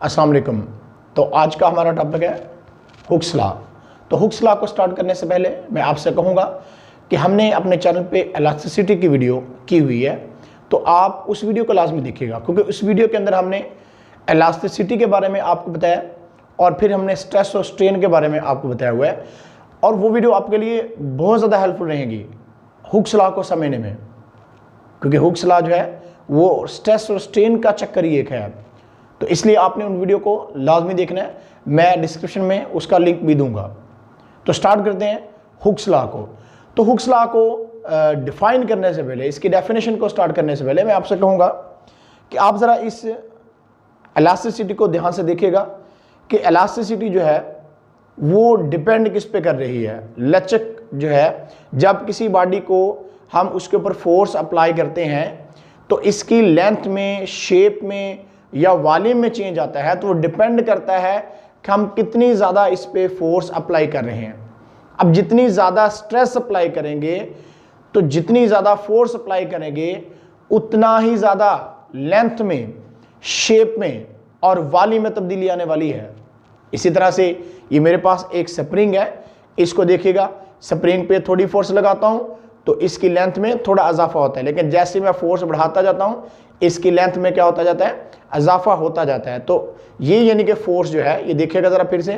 अस्सलाम वालेकुम। तो आज का हमारा टॉपिक है हुक्स लॉ। तो हुक्स लॉ को स्टार्ट करने से पहले मैं आपसे कहूँगा कि हमने अपने चैनल पे इलास्टिसिटी की वीडियो की हुई है, तो आप उस वीडियो को लाजमी देखिएगा, क्योंकि उस वीडियो के अंदर हमने इलास्टिसिटी के बारे में आपको बताया और फिर हमने स्ट्रेस और स्ट्रेन के बारे में आपको बताया हुआ है, और वो वीडियो आपके लिए बहुत ज़्यादा हेल्पफुल रहेगी हुक्स लॉ को समझने में, क्योंकि हुक्स लॉ जो है वो स्ट्रेस और स्ट्रेन का चक्कर ही एक है। तो इसलिए आपने उन वीडियो को लाजमी देखना है, मैं डिस्क्रिप्शन में उसका लिंक भी दूंगा। तो स्टार्ट करते हैं हुक्स लॉ को। तो हुक्स लॉ को डिफाइन करने से पहले, इसकी डेफिनेशन को स्टार्ट करने से पहले मैं आपसे कहूँगा कि आप ज़रा इस इलास्टिसिटी को ध्यान से देखिएगा कि इलास्टिसिटी जो है वो डिपेंड किस पे कर रही है। लचक जो है, जब किसी बॉडी को हम उसके ऊपर फोर्स अप्लाई करते हैं तो इसकी लेंथ में, शेप में या वॉल्यूम में चेंज आता है, तो वो डिपेंड करता है कि हम कितनी ज़्यादा इस पे फोर्स अप्लाई कर रहे हैं। अब जितनी ज़्यादा स्ट्रेस अप्लाई करेंगे, तो जितनी ज़्यादा फोर्स अप्लाई करेंगे, उतना ही ज़्यादा लेंथ में, शेप में और वॉल्यूम में तब्दीली आने वाली है। इसी तरह से ये मेरे पास एक स्प्रिंग है, इसको देखिएगा, स्प्रिंग पे थोड़ी फोर्स लगाता हूँ तो इसकी लेंथ में थोड़ा इजाफा होता है, लेकिन जैसे मैं फोर्स बढ़ाता जाता हूँ इसकी लेंथ में क्या होता जाता है, इजाफा होता जाता है। तो ये यानी कि फोर्स जो है, ये देखिएगा ज़रा फिर से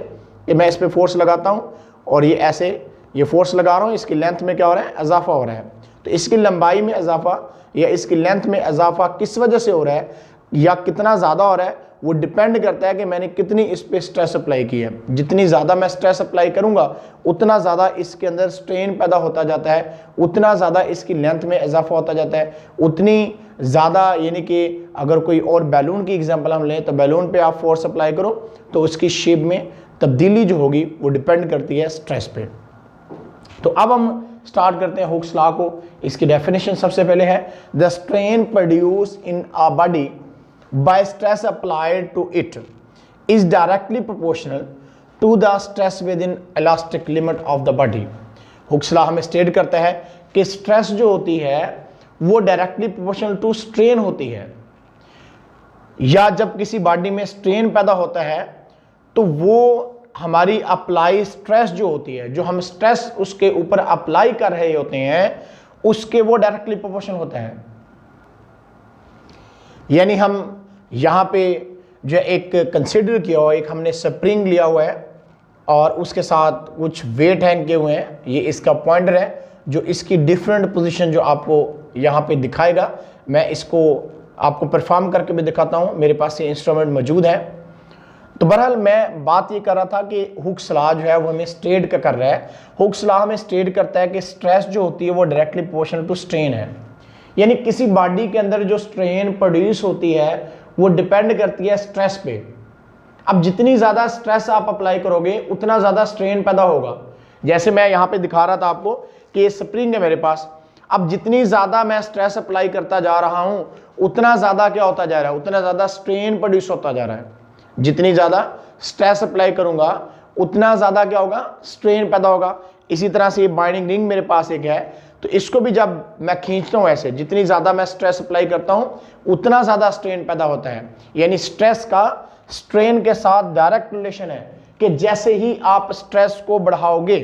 कि मैं इस पर फोर्स लगाता हूँ और ये ऐसे ये फोर्स लगा रहा हूँ, इसकी लेंथ में क्या हो रहा है, इजाफा हो रहा है। तो इसकी लंबाई में इजाफा या इसकी लेंथ में इजाफा किस वजह से हो रहा है या कितना ज़्यादा हो रहा है, वो डिपेंड करता है कि मैंने कितनी इस पर स्ट्रेस अप्लाई की है। जितनी ज़्यादा मैं स्ट्रेस अप्लाई करूँगा उतना ज़्यादा इसके अंदर स्ट्रेन पैदा होता जाता है, उतना ज़्यादा इसकी लेंथ में इजाफा होता जाता है, उतनी ज़्यादा, यानी कि अगर कोई और बैलून की एग्जांपल हम लें तो बैलून पे आप फोर्स अप्लाई करो तो उसकी शेप में तब्दीली जो होगी वो डिपेंड करती है स्ट्रेस पे। तो अब हम स्टार्ट करते हैं हुक्स लॉ को। इसकी डेफिनेशन सबसे पहले है, the strain produce in a body by stress applied to it is directly proportional to the stress within elastic limit of the body। Hooke's law हमें स्टेट करता है कि स्ट्रेस जो होती है वो डायरेक्टली प्रोपोर्शनल टू स्ट्रेन होती है, या जब किसी बॉडी में स्ट्रेन पैदा होता है तो वो हमारी अप्लाई स्ट्रेस जो होती है, जो हम स्ट्रेस उसके ऊपर अप्लाई कर रहे होते हैं, उसके वो डायरेक्टली प्रोपोर्शनल होता है। यानी हम यहाँ पे जो एक कंसिडर किया हुआ, एक हमने स्प्रिंग लिया हुआ है और उसके साथ कुछ वेट हैंग किए हुए हैं, ये इसका पॉइंटर है जो इसकी डिफरेंट पोजीशन जो आपको यहाँ पे दिखाएगा। मैं इसको आपको परफॉर्म करके भी दिखाता हूँ, मेरे पास ये इंस्ट्रूमेंट मौजूद है। तो बहरहाल मैं बात ये कर रहा था कि हुक्स लॉ जो है वो हमें स्टेट का कर रहा है। हुक्स लॉ हमें स्टेट करता है कि स्ट्रेस जो होती है वो डायरेक्टली प्रोपोर्शनल टू स्ट्रेन है, यानी किसी बॉडी के अंदर जो स्ट्रेन प्रोड्यूस होती है वो डिपेंड करती है स्ट्रेस पे। अब जितनी ज़्यादा स्ट्रेस आप अप्लाई करोगे उतना ज़्यादा स्ट्रेन पैदा होगा। जैसे मैं यहाँ पे दिखा रहा था आपको कि ये स्प्रिंग है मेरे पास, अब जितनी ज़्यादा मैं स्ट्रेस अप्लाई करता जा रहा हूँ उतना ज़्यादा क्या होता जा रहा है, उतना ज़्यादा स्ट्रेन प्रोड्यूस होता जा रहा है। जितनी ज़्यादा स्ट्रेस अप्लाई करूँगा उतना ज़्यादा क्या होगा, स्ट्रेन पैदा होगा। इसी तरह से ये बाइंडिंग रिंग मेरे पास एक है, तो इसको भी जब मैं खींचता हूँ ऐसे, जितनी ज़्यादा मैं स्ट्रेस अप्लाई करता हूँ उतना ज़्यादा स्ट्रेन पैदा होता है। यानी स्ट्रेस का स्ट्रेन के साथ डायरेक्ट रिलेशन है कि जैसे ही आप स्ट्रेस को बढ़ाओगे,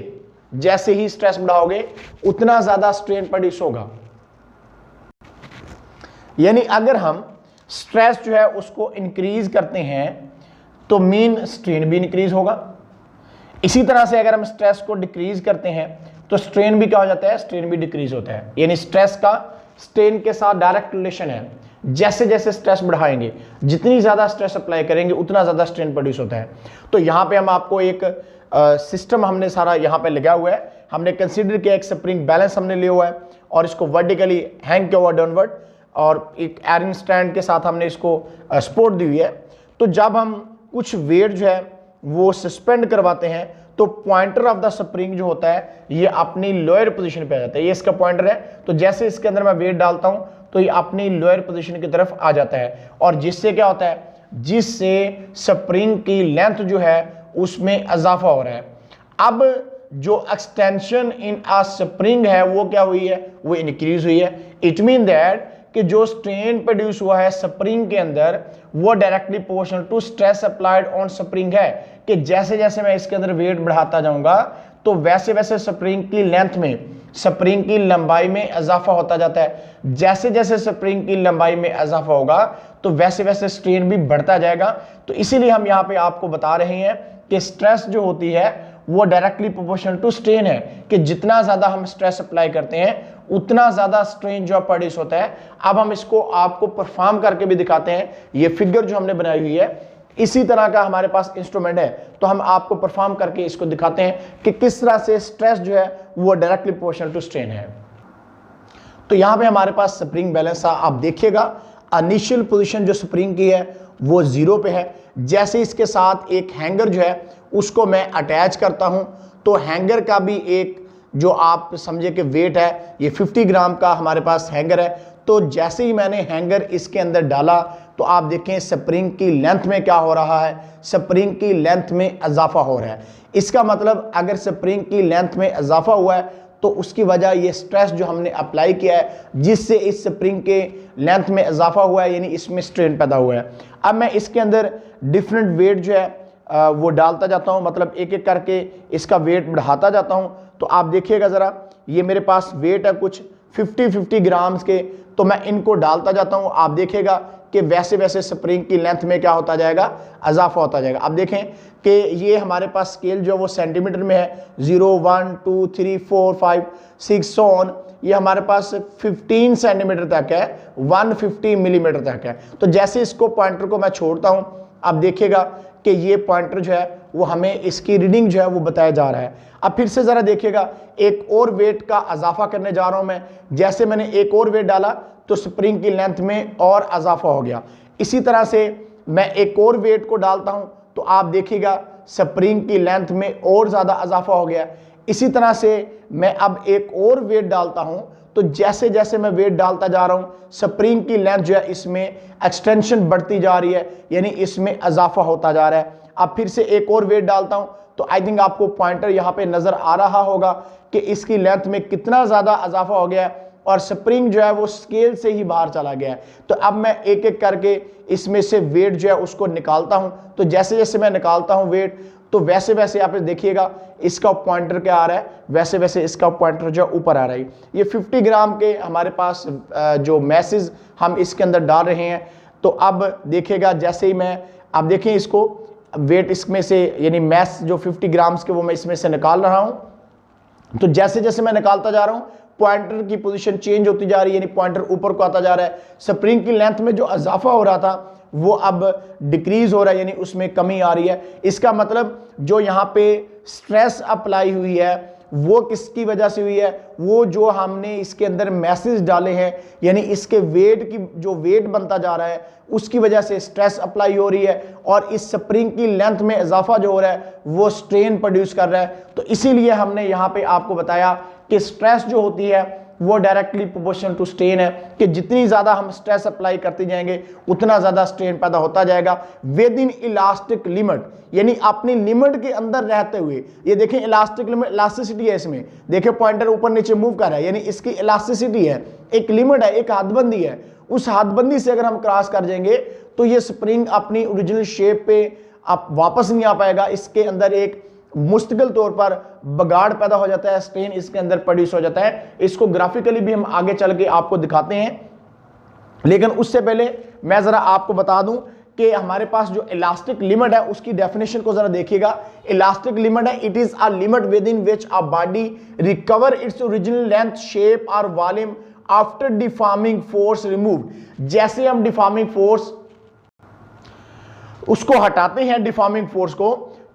जैसे ही स्ट्रेस बढ़ाओगे उतना ज़्यादा स्ट्रेन प्रोड्यूस होगा। यानी अगर हम स्ट्रेस जो है उसको इंक्रीज करते हैं तो मीन स्ट्रेन भी इंक्रीज होगा। इसी तरह से अगर हम स्ट्रेस को डिक्रीज करते हैं तो स्ट्रेन भी क्या हो जाता है, स्ट्रेन भी डिक्रीज होता है। यानी स्ट्रेस का स्ट्रेन के साथ डायरेक्ट रिलेशन है। जैसे जैसे स्ट्रेस बढ़ाएंगे, जितनी ज़्यादा स्ट्रेस अप्लाई करेंगे उतना ज़्यादा स्ट्रेन प्रोड्यूस होता है। तो यहाँ पे हम आपको एक सिस्टम हमने सारा यहाँ पे लगा हुआ है। हमने कंसीडर किया एक स्प्रिंग बैलेंस हमने लिया हुआ है और इसको वर्टिकली हैंग किया हुआ डाउनवर्ड, और एक आयरन स्टैंड के साथ हमने इसको सपोर्ट दी हुई है। तो जब हम कुछ वेट जो है वो सस्पेंड करवाते हैं तो पॉइंटर ऑफ द स्प्रिंग जो होता है ये अपनी लोअर पोजीशन पे आ जाता है। ये इसका पॉइंटर है, तो जैसे इसके अंदर मैं वेट डालता हूं तो ये अपनी लोअर पोजीशन की तरफ आ जाता है, और जिससे क्या होता है, जिससे स्प्रिंग की लेंथ जो है उसमें इजाफा हो रहा है। अब जो एक्सटेंशन इन अ स्प्रिंग है वो क्या हुई है, वो इंक्रीज हुई है। इट मीन दैट कि जो स्ट्रेन प्रोड्यूस हुआ है स्प्रिंग के अंदर वो directly proportional to stress applied on spring है, कि जैसे जैसे मैं इसके अंदर वेट बढ़ाता जाऊंगा तो वैसे वैसे स्प्रिंग की लेंथ में, स्प्रिंग की लंबाई में इजाफा होता जाता है। जैसे जैसे स्प्रिंग की लंबाई में इजाफा होगा तो वैसे वैसे स्ट्रेन भी बढ़ता जाएगा। तो इसीलिए हम यहाँ पे आपको बता रहे हैं कि स्ट्रेस जो होती है वो डायरेक्टली प्रोपोर्शनल टू स्ट्रेन है, कि जितना ज्यादा हम स्ट्रेस अप्लाई करते हैं उतना ज्यादा स्ट्रेन जो प्रोड्यूस होता है। अब हम इसको आपको परफॉर्म करके भी दिखाते हैं। ये फिगर जो हमने बनाई हुई है इसी तरह का हमारे पास इंस्ट्रूमेंट है, तो हम आपको परफॉर्म करके इसको दिखाते हैं कि किस तरह से स्ट्रेस जो है वो डायरेक्टली प्रोपोर्शनल टू स्ट्रेन है। तो यहां पे हमारे पास स्प्रिंग बैलेंस है। आप देखिएगा इनिशियल पोजीशन जो स्प्रिंग की है वो 0 पे है। जैसे इसके साथ एक हैंगर जो है उसको मैं अटैच करता हूं तो हैंगर का भी एक जो आप समझे कि वेट है ये 50 ग्राम का हमारे पास हैंगर है। तो जैसे ही मैंने हैंगर इसके अंदर डाला तो आप देखें स्प्रिंग की लेंथ में क्या हो रहा है, स्प्रिंग की लेंथ में इजाफा हो रहा है। इसका मतलब अगर स्प्रिंग की लेंथ में इजाफा हुआ है तो उसकी वजह ये स्ट्रेस जो हमने अप्लाई किया है जिससे इस स्प्रिंग के लेंथ में इजाफा हुआ है, यानी इसमें स्ट्रेन पैदा हुआ है। अब मैं इसके अंदर डिफरेंट वेट जो है वो डालता जाता हूं, मतलब एक एक करके इसका वेट बढ़ाता जाता हूं। तो आप देखिएगा ज़रा, ये मेरे पास वेट है कुछ 50 ग्राम्स के, तो मैं इनको डालता जाता हूं। आप देखिएगा कि वैसे वैसे स्प्रिंग की लेंथ में क्या होता जाएगा, इजाफा होता जाएगा। अब देखें कि ये हमारे पास स्केल जो वो सेंटीमीटर में है, 0 1 2 3 4 5 6 सो ऑन, ये हमारे पास 15 सेंटीमीटर तक है, 150 मिलीमीटर तक है। तो जैसे इसको पॉइंटर को मैं छोड़ता हूं, आप देखिएगा कि ये पॉइंटर जो है वो हमें इसकी रीडिंग जो है वो बताया जा रहा है। अब फिर से ज़रा देखिएगा, एक और वेट का इजाफा करने जा रहा हूं मैं। जैसे मैंने एक और वेट डाला तो स्प्रिंग की लेंथ में और इजाफा हो गया। इसी तरह से मैं एक और वेट को डालता हूं तो आप देखिएगा स्प्रिंग की लेंथ में और ज़्यादा इजाफा हो गया। इसी तरह से मैं अब एक और वेट डालता हूं तो जैसे जैसे मैं वेट डालता जा रहा हूं स्प्रिंग की लेंथ जो है इसमें एक्सटेंशन बढ़ती जा रही है, यानी इसमें इजाफा होता जा रहा है। अब फिर से एक और वेट डालता हूं तो आई थिंक आपको पॉइंटर यहां पे नजर आ रहा होगा कि इसकी लेंथ में कितना ज्यादा इजाफा हो गया है और स्प्रिंग जो है वो स्केल से ही बाहर चला गया है। तो अब मैं एक एक करके इसमें से वेट जो है उसको निकालता हूं। तो जैसे जैसे मैं निकालता हूं वेट तो वैसे वैसे आप देखिएगा इसका पॉइंटर क्या आ रहा है, वैसे वैसे इसका पॉइंटर जो ऊपर आ रहा है। ये 50 ग्राम के हमारे पास जो मैसेज हम इसके अंदर डाल रहे हैं। तो अब देखिएगा जैसे ही मैं, अब देखें इसको वेट इसमें से यानी मैस जो 50 ग्राम्स के वो मैं इसमें से निकाल रहा हूं। तो जैसे जैसे मैं निकालता जा रहा हूं पॉइंटर की पोजीशन चेंज होती जा रही है, यानी पॉइंटर ऊपर को आता जा रहा है। स्प्रिंग की लेंथ में जो इजाफा हो रहा था वो अब डिक्रीज हो रहा है, यानी उसमें कमी आ रही है। इसका मतलब जो यहाँ पे स्ट्रेस अप्लाई हुई है वो किसकी वजह से हुई है, वो जो हमने इसके अंदर मैसेज डाले हैं, यानी इसके वेट की जो वेट बनता जा रहा है उसकी वजह से स्ट्रेस अप्लाई हो रही है और इस स्प्रिंग की लेंथ में इजाफा जो हो रहा है वो स्ट्रेन प्रोड्यूस कर रहा है। तो इसीलिए हमने यहाँ पे आपको बताया कि स्ट्रेस जो होती है वो डायरेक्टली प्रोपोर्शनल टू स्ट्रेन है, कि जितनी ज्यादा हम स्ट्रेस अप्लाई करते जाएंगे उतना ज्यादा स्ट्रेन पैदा होता जाएगा विद इन इलास्टिक लिमिट, यानी अपनी लिमिट के अंदर रहते हुए। ये देखें इलास्टिक लिमिट, इलास्टिसिटी है इसमें, देखिए पॉइंटर ऊपर नीचे मूव कर रहा है, यानी इसकी इलास्टिसिटी है, एक लिमिट है, एक हदबंदी है। उस हदबंदी से अगर हम क्रॉस कर जाएंगे तो ये स्प्रिंग अपनी ओरिजिनल शेप पे आप वापस नहीं आ पाएगा। इसके अंदर एक मुस्तकिल तौर पर बगाड़ पैदा हो जाता है, स्ट्रेन इसके अंदर प्रोड्यूस हो जाता है। इसको ग्राफिकली भी हम आगे चल के आपको दिखाते हैं, लेकिन उससे पहले मैं जरा आपको बता दूं कि हमारे पास जो इलास्टिक लिमिट है उसकी डेफिनेशन को जरा देखिएगा। इलास्टिक लिमिट है, it is a limit within which a body recover its original length, shape और volume after deforming force removed. जैसे हम डिफॉर्मिंग फोर्स उसको हटाते हैं, डिफॉर्मिंग फोर्स को,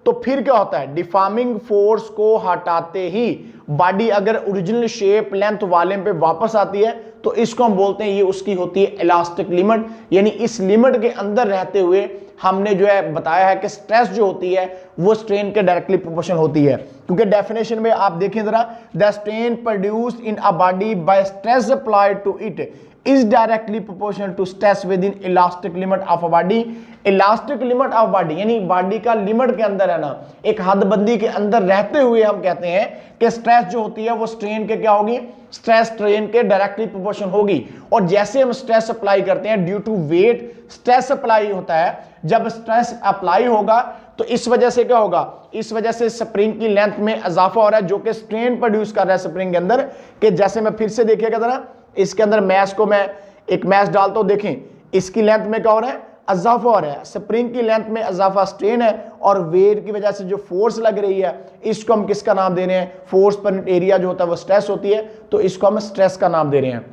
तो फिर क्या होता है, डिफॉर्मिंग फोर्स को हटाते ही बॉडी अगर ओरिजिनल शेप, लेंथ, वॉल्यूम पे वापस आती है तो इसको हम बोलते हैं ये उसकी होती है इलास्टिक लिमिट। यानी इस लिमिट के अंदर रहते हुए हमने जो है बताया है कि स्ट्रेस जो होती है वो स्ट्रेन के डायरेक्टली प्रोपोर्शनल होती है। क्योंकि डेफिनेशन में आप देखें जरा, the strain produced in a body by stress applied to it is directly proportional to stress within elastic limit of a body. Elastic limit of body यानी body का limit के अंदर है ना, एक हदबंदी के अंदर रहते हुए हम कहते हैं कि स्ट्रेस जो होती है वो स्ट्रेन के क्या होगी, स्ट्रेस स्ट्रेन के डायरेक्टली प्रोपोर्शनल होगी। और जैसे हम स्ट्रेस अप्लाई करते हैं due to weight stress apply होता है, जब स्ट्रेस अप्लाई होगा तो इस वजह से क्या होगा, इस वजह से स्प्रिंग की लेंथ में इजाफा हो रहा है जो कि स्ट्रेन प्रोड्यूस कर रहा है स्प्रिंग के अंदर। कि जैसे मैं फिर से देखिएगा जरा, इसके अंदर मैश को मैं एक मैश डालता हूं, देखें इसकी लेंथ में क्या हो रहा है, इजाफा हो रहा है। स्प्रिंग की लेंथ में इजाफा स्ट्रेन है और वेट की वजह से जो फोर्स लग रही है इसको हम किसका नाम दे रहे हैं, फोर्स पर एरिया जो होता है वो स्ट्रेस होती है, तो इसको हम स्ट्रेस का नाम दे रहे हैं।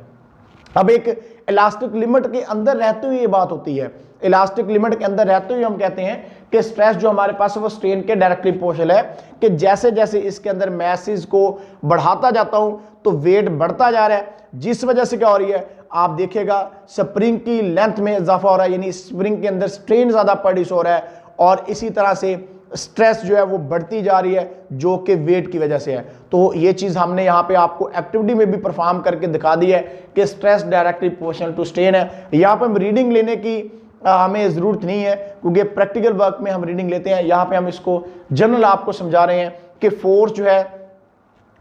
अब एक इलास्टिक लिमिट के अंदर रहते हुए ये बात होती है, इलास्टिक लिमिट के अंदर रहते हुए हम कहते हैं कि स्ट्रेस जो हमारे पास है वो स्ट्रेन के डायरेक्टली प्रोपोर्शनल है। कि जैसे जैसे इसके अंदर मैसेज को बढ़ाता जाता हूं तो वेट बढ़ता जा रहा है, जिस वजह से क्या हो रही है, आप देखिएगा स्प्रिंग की लेंथ में इजाफा हो रहा है, यानी स्प्रिंग के अंदर स्ट्रेन ज्यादा प्रोड्यूस हो रहा है और इसी तरह से स्ट्रेस जो है वो बढ़ती जा रही है जो कि वेट की वजह से है। तो ये चीज हमने यहाँ पे आपको एक्टिविटी में भी परफॉर्म करके दिखा दी है कि stress directly proportional to strain है। यहाँ पे हम रीडिंग लेने की हमें ज़रूरत नहीं है क्योंकि प्रैक्टिकल वर्क में हम रीडिंग लेते हैं। यहाँ पे हम इसको जनरल आपको समझा रहे हैं कि फोर्स जो है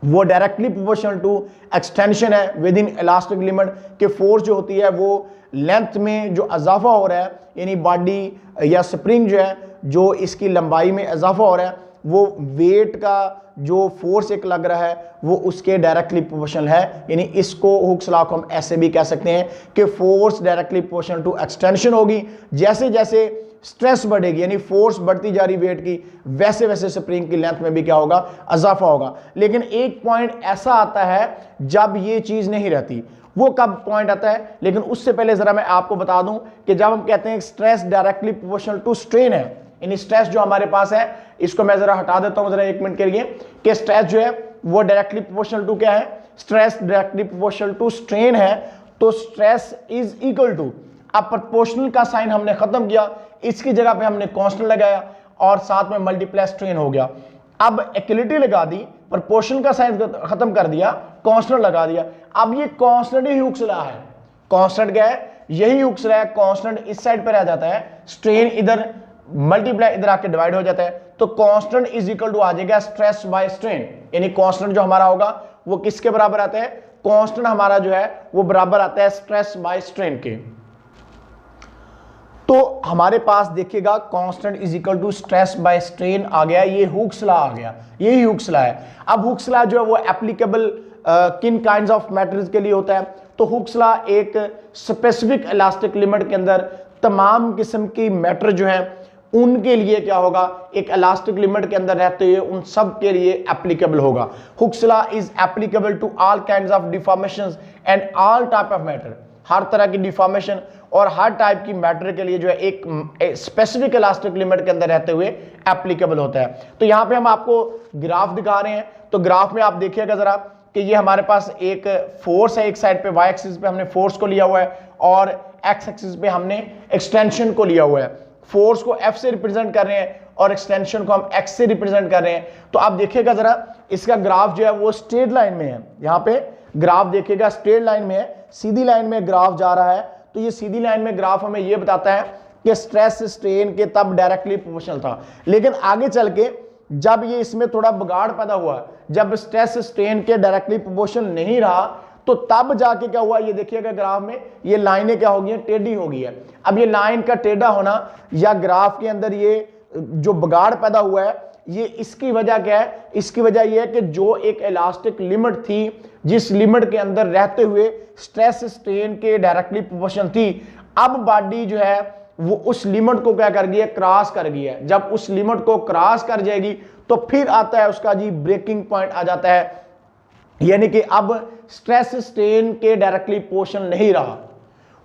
वो डायरेक्टली प्रोपोर्शनल टू एक्सटेंशन है विद इन इलास्टिक लिमिट। कि फोर्स जो होती है वो लेंथ में जो इजाफा हो रहा है, यानी बॉडी या स्प्रिंग जो है जो इसकी लंबाई में इजाफा हो रहा है वो वेट का जो फोर्स एक लग रहा है वो उसके डायरेक्टली प्रोपोर्शनल है। यानी इसको हुक्स लॉ को हम ऐसे भी कह सकते हैं कि force directly proportional to extension होगी। जैसे जैसे स्ट्रेस बढ़ेगी यानी फोर्स बढ़ती जा रही वेट की, वैसे वैसे स्प्रिंग की लेंथ में भी क्या होगा, इजाफा होगा। लेकिन एक पॉइंट ऐसा आता है जब ये चीज नहीं रहती, वो कब पॉइंट आता है, लेकिन उससे पहले जरा मैं आपको बता दूं कि जब हम कहते हैं stress directly proportional to strain है, यानी स्ट्रेस जो हमारे पास है, इसको मैं जरा हटा देता हूं जरा एक मिनट के लिए, कि स्ट्रेस जो है वो डायरेक्टली प्रोपोर्शनल टू क्या है, stress directly proportional to strain है। तो स्ट्रेस इज इक्वल टू, अब प्रोपोर्शनल का साइन हमने खत्म किया, इसकी जगह पे हमने कांस्टेंट लगाया और साथ में मल्टीप्लाई स्ट्रेन हो गया। अब इक्वलिटी लगा दी, प्रोपोर्शनल का साइन खत्म कर दिया, कांस्टेंट लगा दिया। अब ये कांस्टेंट ही हुक्स लॉ है। कांस्टेंट क्या है, यही हुक्स लॉ है। कांस्टेंट इस साइड पे रह जाता है, स्ट्रेन इधर, मल्टीप्लाई इधर आके डिवाइड हो जाता है। तो कांस्टेंट इज इक्वल टू आ जाएगा स्ट्रेस बाय स्ट्रेन, यानी कांस्टेंट जो हमारा होगा वो किसके बराबर आता है, कांस्टेंट हमारा जो है वो बराबर आता है स्ट्रेस बाय स्ट्रेन के। तो हमारे पास देखिएगा constant is equal to stress by strain आ गया, ये हुक्स लॉ आ गया, यही हुक्स लॉ है। अब हुक्स लॉ जो है वो एप्लीकेबल किन काइंड्स ऑफ मैटर्स के लिए होता है, तो हुक्स लॉ एक स्पेसिफिक इलास्टिक लिमिट के अंदर तमाम किस्म की मैटर जो है उनके लिए क्या होगा, एक इलास्टिक लिमिट के अंदर रहते हुए उन सब के लिए एप्लीकेबल होगा। Hooke's law is applicable to all kinds of deformations and all type of matter, हर तरह की डिफॉर्मेशन और हर टाइप की मैटर के लिए जो है एक स्पेसिफिक इलास्टिक लिमिट के अंदर रहते हुए एप्लीकेबल होता है। तो यहाँ पे हम आपको ग्राफ दिखा रहे हैं, तो ग्राफ में आप देखिएगा जरा कि ये हमारे पास एक फोर्स है, एक साइड पे वाई एक्सिस पे हमने फोर्स को लिया हुआ है और एक्स एक्सिस पे हमने एक्सटेंशन को लिया हुआ है। फोर्स को एफ से रिप्रेजेंट कर रहे हैं और एक्सटेंशन को हम एक्स से रिप्रेजेंट कर रहे हैं। तो आप देखिएगा जरा इसका ग्राफ जो है वो स्ट्रेट लाइन में है, यहाँ पे ग्राफ देखिएगा स्ट्रेट लाइन में है, सीधी लाइन में ग्राफ जा रहा है। तो ये सीधी लाइन में ग्राफ हमें ये बताता है कि स्ट्रेस स्ट्रेन के तब डायरेक्टली प्रोपोर्शनल था, लेकिन आगे चल के जब ये इसमें थोड़ा बिगाड़ पैदा हुआ, जब स्ट्रेस स्ट्रेन के डायरेक्टली प्रोपोर्शनल नहीं रहा, तो तब जाके क्या हुआ, ये देखिएगा ग्राफ में ये लाइनें क्या हो गई हैं, टेढ़ी हो गई है। अब ये लाइन का टेढ़ा होना या ग्राफ के अंदर ये जो बिगाड़ पैदा हुआ है, ये इसकी वजह क्या है, इसकी वजह ये है कि जो एक इलास्टिक लिमिट थी, जिस लिमिट के अंदर रहते हुए स्ट्रेस स्ट्रेन के डायरेक्टली प्रोपोर्शनल थी, अब बॉडी जो है वो उस लिमिट को क्या कर गई है, क्रॉस कर गई है। जब उस लिमिट को क्रॉस कर जाएगी तो फिर आता है उसका जी ब्रेकिंग पॉइंट आ जाता है, यानी कि अब स्ट्रेस स्ट्रेन के डायरेक्टली प्रोपोर्शनल नहीं रहा।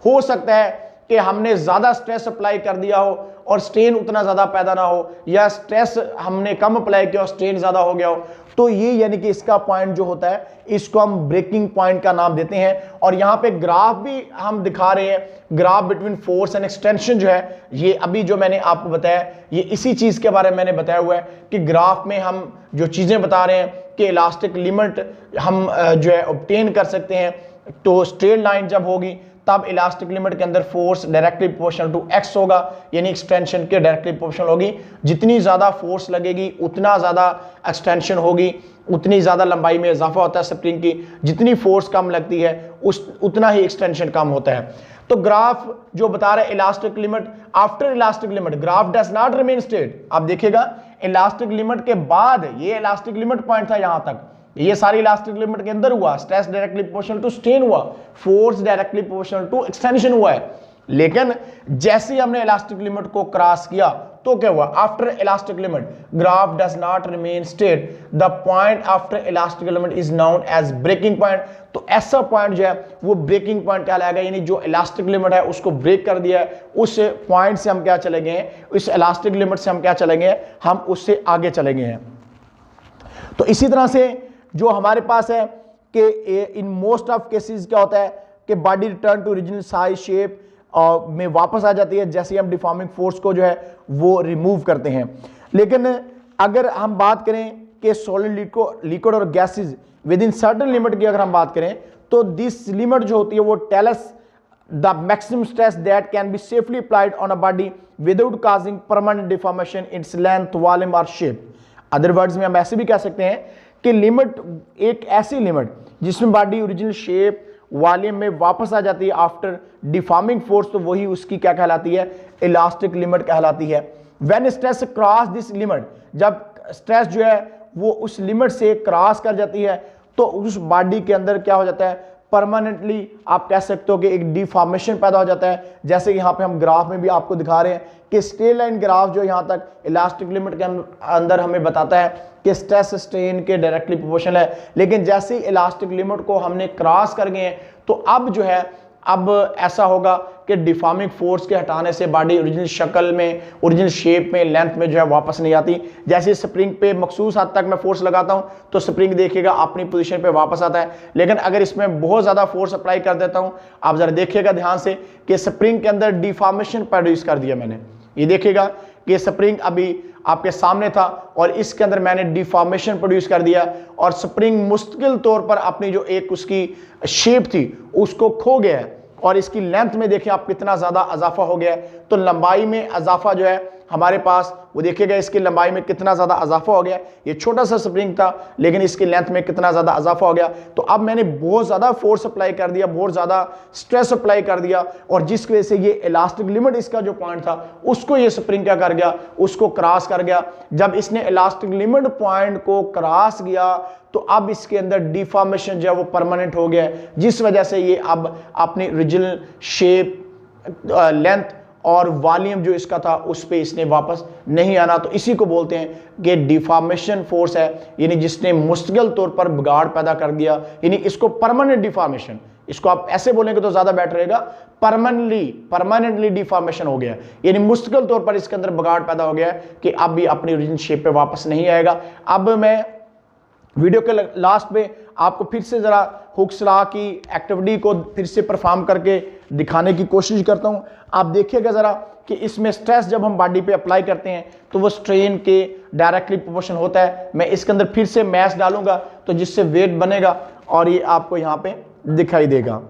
हो सकता है कि हमने ज्यादा स्ट्रेस अप्लाई कर दिया हो और स्ट्रेन उतना ज्यादा पैदा ना हो, या स्ट्रेस हमने कम अप्लाई किया और स्ट्रेन ज्यादा हो गया हो। तो ये यानी कि इसका पॉइंट जो होता है इसको हम ब्रेकिंग पॉइंट का नाम देते हैं। और यहाँ पे ग्राफ भी हम दिखा रहे हैं, graph between force and extension जो है, ये अभी जो मैंने आपको बताया ये इसी चीज के बारे में मैंने बताया हुआ है कि ग्राफ में हम जो चीजें बता रहे हैं कि इलास्टिक लिमिट हम जो है ऑब्टेन कर सकते हैं। तो स्ट्रेट लाइन जब होगी तब इलास्टिक लिमिट के अंदर force directly proportional to X होगा, यानी एक्सटेंशन के डायरेक्टली प्रोपोर्शनल होगी। जितनी ज़्यादा फोर्स लगेगी उतना ज़्यादा एक्सटेंशन होगी, उतनी ज़्यादा लंबाई में इजाफा होता है स्प्रिंग की। जितनी फोर्स कम लगती है उतना ही एक्सटेंशन कम होता है। तो ग्राफ जो बता रहा है elastic limit after elastic limit, graph does not remain straight. आप देखिएगा इलास्टिक लिमिट के बाद, ये इलास्टिक लिमिट पॉइंट था यहां तक, ये सारी इलास्टिक लिमिट के अंदर हुआ, stress directly proportional to strain हुआ, force directly proportional to extension हुआ है। लेकिन जैसे ही हमने इलास्टिक लिमिट को क्रॉस किया तो क्या हुआ, after elastic limit graph does not remain straight, the point after elastic limit is known as breaking point. तो ऐसा पॉइंट जो है वो ब्रेकिंग पॉइंट कहलाएगा, यानी जो इलास्टिक लिमिट है उसको ब्रेक कर दिया है, उस पॉइंट से हम क्या चले गए हैं, उस इलास्टिक लिमिट से हम क्या चले गए, हम उससे आगे चले गए हैं। तो इसी तरह से जो हमारे पास है कि इन मोस्ट ऑफ केसेस क्या होता है कि body return to original size shape में वापस आ जाती है जैसे हम डिफॉर्मिंग फोर्स को जो है वो रिमूव करते हैं। लेकिन अगर हम बात करें कि सॉलिड लिक्विड और gases with in certain limit की अगर हम बात करें तो दिस लिमिट जो होती है वो tell us the maximum stress that can be safely applied on a body without causing permanent deformation its length, volume और शेप। अदर वर्ड्स में हम ऐसे भी कह सकते हैं कि लिमिट एक ऐसी लिमिट जिसमें बॉडी ओरिजिनल शेप वॉल्यूम में वापस आ जाती है आफ्टर डिफॉर्मिंग फोर्स, तो वही उसकी क्या कहलाती है, इलास्टिक लिमिट कहलाती है। When stress cross this limit, जब स्ट्रेस जो है वो उस लिमिट से क्रॉस कर जाती है तो उस बॉडी के अंदर क्या हो जाता है, परमानेंटली आप कह सकते हो कि एक डिफॉर्मेशन पैदा हो जाता है। जैसे यहाँ पे हम ग्राफ में भी आपको दिखा रहे हैं कि स्ट्रेट लाइन ग्राफ जो यहाँ तक इलास्टिक लिमिट के अंदर हमें बताता है कि स्ट्रेस स्ट्रेन के डायरेक्टली प्रोपोर्शनल है, लेकिन जैसे ही इलास्टिक लिमिट को हमने क्रॉस कर गए हैं तो अब जो है अब ऐसा होगा कि डिफॉर्मिंग फोर्स के हटाने से बॉडी ओरिजिनल शक्ल में, ओरिजिनल शेप में, लेंथ में जो है वापस नहीं आती। जैसे स्प्रिंग पे मखसूस हद तक मैं फोर्स लगाता हूं तो स्प्रिंग देखिएगा अपनी पोजीशन पे वापस आता है, लेकिन अगर इसमें बहुत ज़्यादा फोर्स अप्लाई कर देता हूं, आप ज़रा देखिएगा ध्यान से कि स्प्रिंग के अंदर डिफॉर्मेशन प्रोड्यूस कर दिया मैंने। ये देखिएगा कि स्प्रिंग अभी आपके सामने था और इसके अंदर मैंने डिफॉर्मेशन प्रोड्यूस कर दिया और स्प्रिंग मुस्तकिल तौर पर अपनी जो एक उसकी शेप थी उसको खो गया है और इसकी लेंथ में देखिए आप कितना ज़्यादा इजाफा हो गया है। तो लंबाई में इजाफा जो है हमारे पास वो देखिएगा इसकी लंबाई में कितना ज़्यादा इजाफा हो गया। ये छोटा सा स्प्रिंग था लेकिन इसकी लेंथ में कितना ज़्यादा इजाफा हो गया। तो अब मैंने बहुत ज़्यादा फोर्स अप्लाई कर दिया, बहुत ज़्यादा स्ट्रेस अप्लाई कर दिया और जिसकी वजह से ये इलास्टिक लिमिट इसका जो पॉइंट था उसको ये स्प्रिंग क्या कर गया, उसको क्रॉस कर गया। जब इसने इलास्टिक लिमिट पॉइंट को क्रॉस किया तो अब इसके अंदर डिफॉर्मेशन जो है वो परमानेंट हो गया है, जिस वजह से ये अब अपनी ओरिजिनल शेप, लेंथ और वॉल्यूम जो इसका था उस पे इसने वापस नहीं आना। तो इसी को बोलते हैं कि डिफॉर्मेशन फोर्स है, यानी जिसने मुस्तकिल तौर पर बिगाड़ पैदा कर दिया, यानी इसको परमानेंट डिफॉर्मेशन, इसको आप ऐसे बोलेंगे तो ज्यादा बेटर रहेगा, परमानेंटली डिफॉर्मेशन हो गया, यानी मुस्तकिल तौर पर इसके अंदर बिगाड़ पैदा हो गया कि अब भी अपनी ओरिजिनल शेप पे वापस नहीं आएगा। अब मैं वीडियो के लास्ट में आपको फिर से ज़रा हुक्स लॉ की एक्टिविटी को फिर से परफॉर्म करके दिखाने की कोशिश करता हूं। आप देखिएगा ज़रा कि इसमें स्ट्रेस जब हम बॉडी पे अप्लाई करते हैं तो वो स्ट्रेन के डायरेक्टली प्रोपोर्शन होता है। मैं इसके अंदर फिर से मैस डालूंगा तो जिससे वेट बनेगा और ये आपको यहाँ पे दिखाई देगा।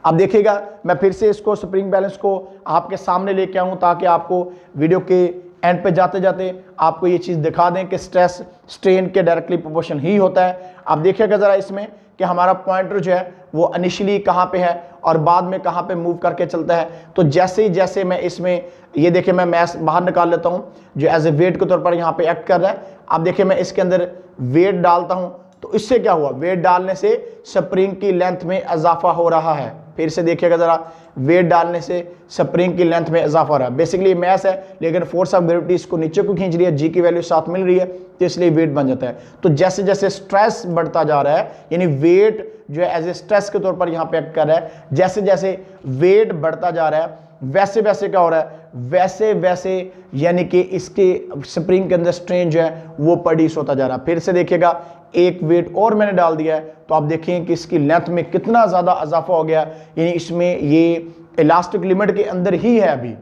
अब देखिएगा मैं फिर से इसको स्प्रिंग बैलेंस को आपके सामने लेके आऊँ ताकि आपको वीडियो के एंड पे जाते जाते आपको ये चीज़ दिखा दें कि स्ट्रेस स्ट्रेन के डायरेक्टली प्रोपोर्शन ही होता है। आप देखिएगा ज़रा इसमें कि हमारा पॉइंटर जो है वो इनिशियली कहाँ पे है और बाद में कहाँ पे मूव करके चलता है। तो जैसे मैं इसमें ये देखिए मैं मैस बाहर निकाल लेता हूँ जो एज ए वेट के तौर पर यहाँ पे एक्ट कर रहा है। अब देखिए मैं इसके अंदर वेट डालता हूँ तो इससे क्या हुआ, वेट डालने से स्प्रिंग की लेंथ में इजाफा हो रहा है। फिर से देखिएगा ज़रा, वेट डालने से स्प्रिंग की लेंथ में इजाफा हो रहा है। बेसिकली मैस है लेकिन फोर्स ऑफ ग्रेविटी इसको नीचे को खींच रही है, जी की वैल्यू साथ मिल रही है तो इसलिए वेट बन जाता है। तो जैसे जैसे स्ट्रेस बढ़ता जा रहा है, यानी वेट जो है एज ए स्ट्रेस के तौर पर यहाँ पे एक्ट कर रहा है, जैसे जैसे वेट बढ़ता जा रहा है वैसे वैसे क्या हो रहा है, वैसे वैसे यानी कि इसके स्प्रिंग के अंदर स्ट्रेन जो है वो प्रोड्यूस होता जा रहा है। फिर से देखिएगा एक वेट और मैंने डाल दिया है तो आप देखें कि इसकी लेंथ में कितना ज़्यादा इजाफा हो गया, यानी इसमें ये इलास्टिक लिमिट के अंदर ही है अभी।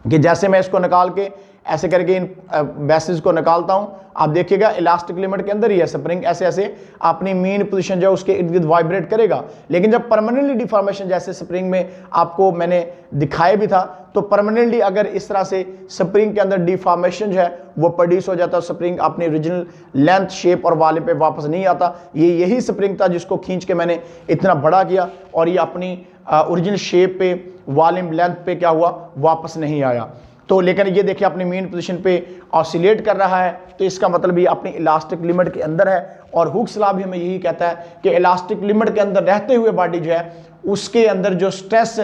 कि जैसे मैं इसको निकाल के ऐसे करके इन बेसिस को निकालता हूं, आप देखिएगा इलास्टिक लिमिट के अंदर ही है स्प्रिंग ऐसे ऐसे अपनी मीन पोजीशन जो है उसके इर्द गिर्द वाइब्रेट करेगा। लेकिन जब परमानेंटली डिफॉर्मेशन जैसे स्प्रिंग में आपको मैंने दिखाया भी था, तो परमानेंटली अगर इस तरह से स्प्रिंग के अंदर डिफॉर्मेशन जो है वो प्रोड्यूस हो जाता है, स्प्रिंग अपनी ओरिजिनल लेंथ शेप और वाले पे वापस नहीं आता। ये यही स्प्रिंग था जिसको खींच के मैंने इतना बड़ा किया और ये अपनी ओरिजिनल शेप पे वॉल्यूम लेंथ पे क्या हुआ, वापस नहीं आया। तो लेकिन ये देखिए अपनी मेन पोजीशन पे ऑसिलेट कर रहा है, तो इसका मतलब ये अपनी इलास्टिक लिमिट के अंदर है। और हुक्स लॉ भी हमें यही कहता है कि इलास्टिक लिमिट के अंदर रहते हुए बॉडी जो है उसके अंदर जो स्ट्रेस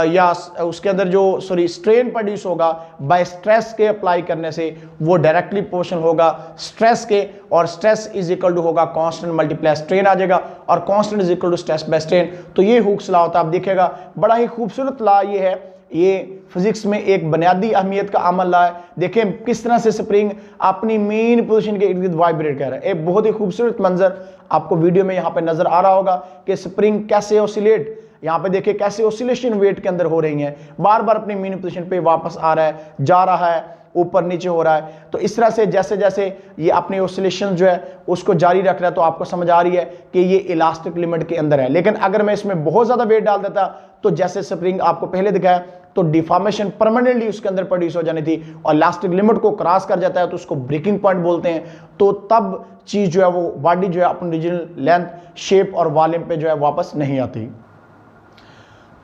या उसके अंदर जो स्ट्रेन प्रोड्यूस होगा बाय स्ट्रेस के अप्लाई करने से वो डायरेक्टली प्रोपोर्शनल होगा स्ट्रेस के, और स्ट्रेस इज इक्वल टू होगा कांस्टेंट मल्टीप्लाई स्ट्रेन आ जाएगा, और constant is equal to stress by strain. तो ये हुक्स लॉ होता है। आप देखिएगा बड़ा ही खूबसूरत लॉ ये है, ये फिजिक्स में एक बुनियादी अहमियत का अमल ला है। देखें किस तरह से स्प्रिंग अपनी मेन पोजीशन के इर्द गिर्द वाइब्रेट कर रहा है। एक बहुत ही खूबसूरत मंजर आपको वीडियो में यहाँ पे नजर आ रहा होगा कि स्प्रिंग कैसे ऑसिलेट, यहाँ पे देखिए कैसे ऑसिलेशन वेट के अंदर हो रही है, बार बार अपनी मेन पोजीशन पे वापस आ रहा है, जा रहा है, ऊपर नीचे हो रहा है। तो इस तरह से जैसे जैसे ये अपनी ऑसिलेशन जो है उसको जारी रख रहा है, तो आपको समझ आ रही है कि ये इलास्टिक लिमिट के अंदर है। लेकिन अगर मैं इसमें बहुत ज्यादा वेट डाल देता, तो जैसे स्प्रिंग आपको पहले दिखाया, तो डिफॉर्मेशन परमानेंटली उसके अंदर प्रोड्यूस हो जानी थी और इलास्टिक लिमिट को क्रॉस कर जाता है, तो उसको ब्रेकिंग पॉइंट बोलते हैं। तो तब चीज जो है वो बॉडी जो है अपनी ओरिजिनल लेंथ शेप और वॉल्यूम पे जो है वापस नहीं आती।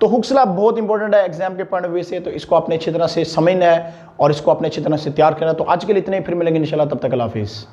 तो हुक्स लॉ बहुत इंपॉर्टेंट है एग्जाम के पॉइंट ऑफ व्यू से, तो इसको अपने अच्छी तरह से समझना है और इसको अपने अच्छी तरह से तैयार करना है। तो आज के लिए इतने ही, फिर मिलेंगे इंशाल्लाह, तब तक अल्लाह हाफिज़।